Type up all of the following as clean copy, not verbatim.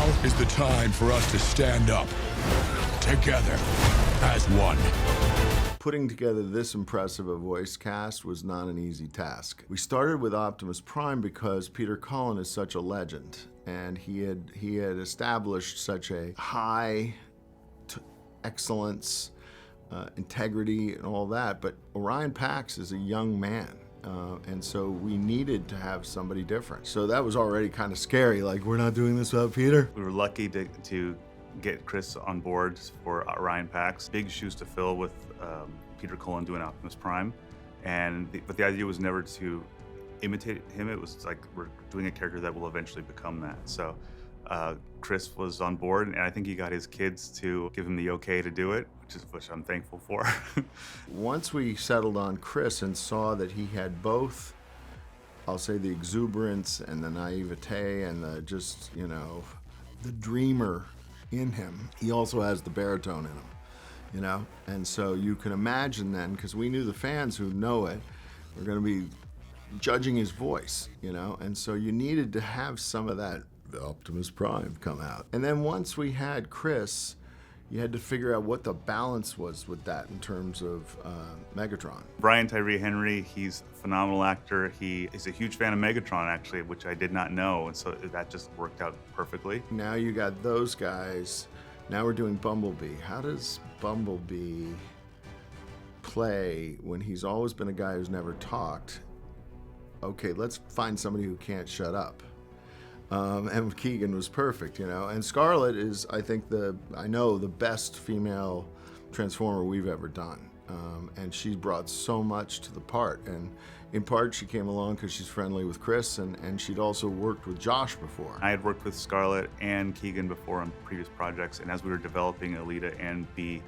Now is the time for us to stand up together as one. Putting together this impressive a voice cast was not an easy task. We started with Optimus Prime because Peter Cullen is such a legend, and he had established such a high excellence, integrity, and all that. But Orion Pax is a young man. And so we needed to have somebody different. So that was already kind of scary, like, we're not doing this without Peter. We were lucky to get Chris on board for Orion Pax. Big shoes to fill with Peter Cullen doing Optimus Prime. But the idea was never to imitate him. It was like, we're doing a character that will eventually become that. So Chris was on board, and I think he got his kids to give him the okay to do it, which I'm thankful for. Once we settled on Chris and saw that he had both, I'll say, the exuberance and the naivete and the just, the dreamer in him, he also has the baritone in him, And so you can imagine then, because we knew the fans who know it were going to be judging his voice, And so you needed to have some of that Optimus Prime come out. And then once we had Chris, you had to figure out what the balance was with that in terms of Megatron. Tyree Henry, he's a phenomenal actor. He is a huge fan of Megatron, actually, which I did not know, and so that just worked out perfectly. Now you got those guys. Now we're doing Bumblebee. How does Bumblebee play when he's always been a guy who's never talked? Okay, let's find somebody who can't shut up. And Keegan was perfect, And Scarlett is, I think, the best female Transformer we've ever done. And she brought so much to the part. And in part, she came along because she's friendly with Chris, and she'd also worked with Josh before. I had worked with Scarlett and Keegan before on previous projects, and as we were developing Alita and B,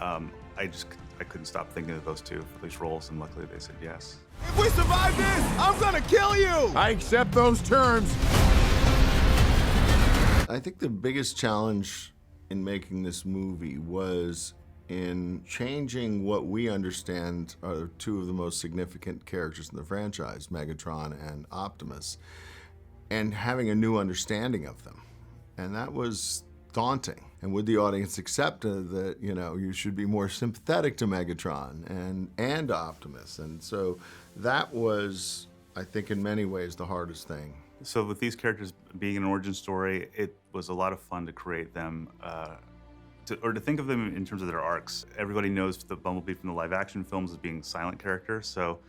I couldn't stop thinking of those two for these roles, and luckily they said yes. If we survive this, I'm gonna kill you! I accept those terms. I think the biggest challenge in making this movie was in changing what we understand are two of the most significant characters in the franchise, Megatron and Optimus, and having a new understanding of them. And that was daunting. And would the audience accept that, you should be more sympathetic to Megatron and Optimus? And so that was, I think, in many ways the hardest thing. So with these characters being an origin story, it was a lot of fun to create them, to think of them in terms of their arcs. Everybody knows the Bumblebee from the live action films as being a silent character, so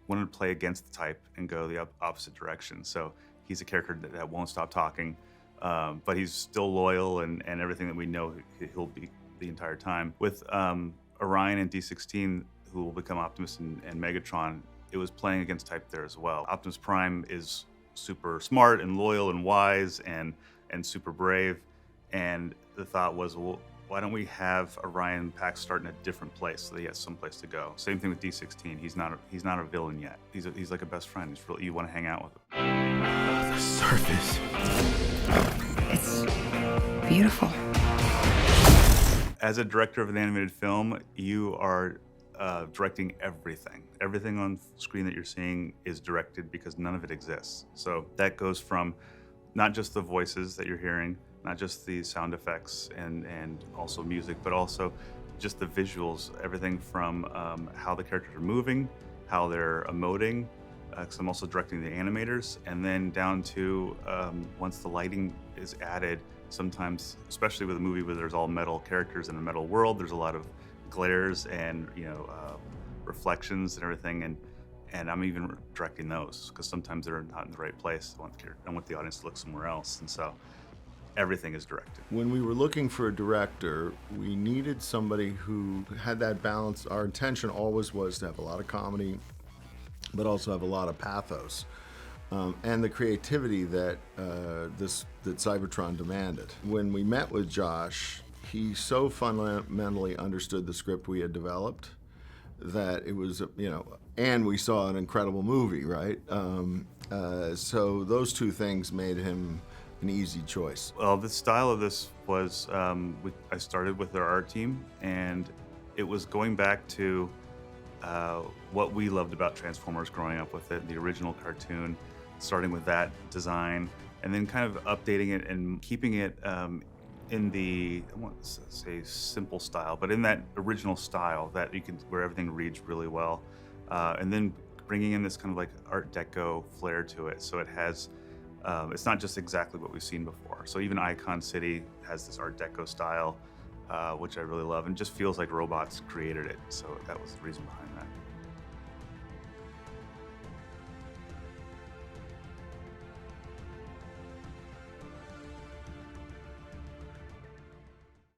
wanted to play against the type and go the opposite direction. So he's a character that won't stop talking, but he's still loyal and everything that we know he'll be the entire time. With Orion and D16, who will become Optimus and Megatron, it was playing against type there as well. Optimus Prime is super smart and loyal and wise and super brave, and the thought was, well, why don't we have Orion Pax start in a different place so that he has some place to go? Same thing with D16. He's not a villain yet. He's like a best friend. You want to hang out with him. The surface. It's beautiful. As a director of an animated film, you are directing everything. Everything on screen that you're seeing is directed because none of it exists. So that goes from not just the voices that you're hearing, not just the sound effects and also music, but also just the visuals, everything from how the characters are moving, how they're emoting, because I'm also directing the animators, and then down to once the lighting is added, sometimes, especially with a movie where there's all metal characters in a metal world, there's a lot of glares and reflections and everything, and I'm even directing those because sometimes they're not in the right place. I want the audience to look somewhere else, and so everything is directed. When we were looking for a director, we needed somebody who had that balance. Our intention always was to have a lot of comedy, but also have a lot of pathos, and the creativity that that Cybertron demanded. When we met with Josh, he so fundamentally understood the script we had developed that it was, and we saw an incredible movie, right? So those two things made him an easy choice. Well, the style of this was, I started with our art team, and it was going back to what we loved about Transformers growing up with it, the original cartoon, starting with that design, and then kind of updating it and keeping it in the, I want to say simple style, but in that original style that you can, where everything reads really well, and then bringing in this kind of like Art Deco flair to it, so it has, it's not just exactly what we've seen before. So even Icon City has this Art Deco style, which I really love, and just feels like robots created it. So that was the reason behind that.